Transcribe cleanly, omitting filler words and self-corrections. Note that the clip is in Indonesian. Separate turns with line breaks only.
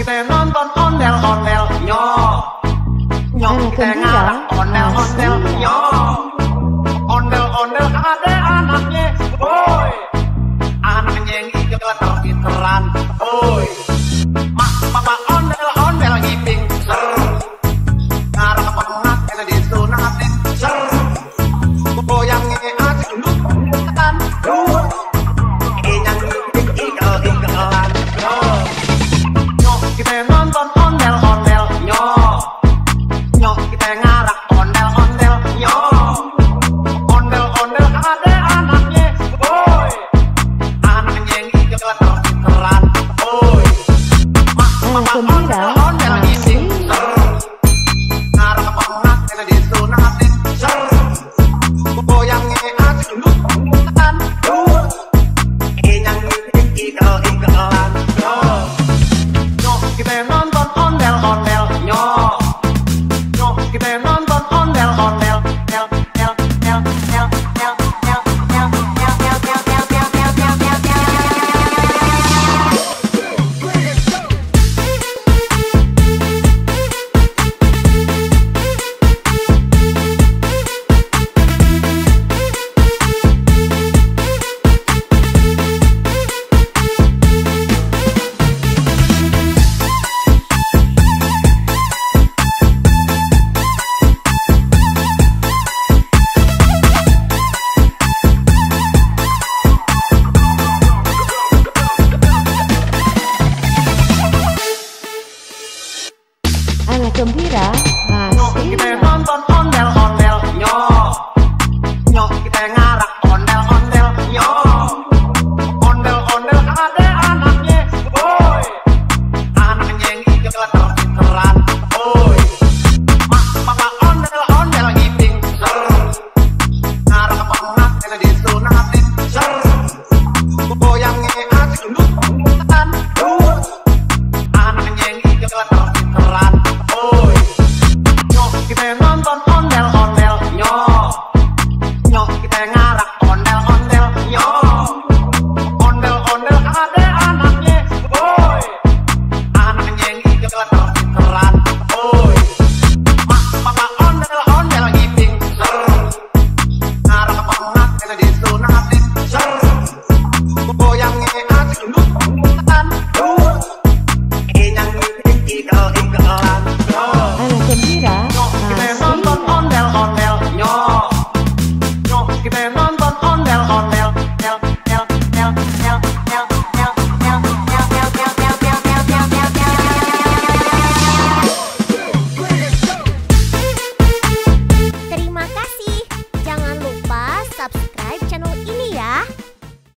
kita nonton ondel-ondel, nyok kita ngarang ondel-ondel, ondel-ondel ada anaknya, boy, anaknya yang pinter-pinteran, boy, mama ondel-ondel ngiping, ngarang pengat kena disunatin, goyangnya asik lutan, inyang ikel-ikelan, kita nonton ondel-ondel, nyok kita ngarak ondel-ondel, ondel-ondel ada anaknya, boy, anaknya yang pinter-pinteran, boy, mama ondel-ondel ngisi, ngarak pengat kena disunatin, goyangnya asik lutan, inyang ikel-ikelan, kita nonton ondel-ondel, kita nonton ondel-ondel,
Anak gembira masih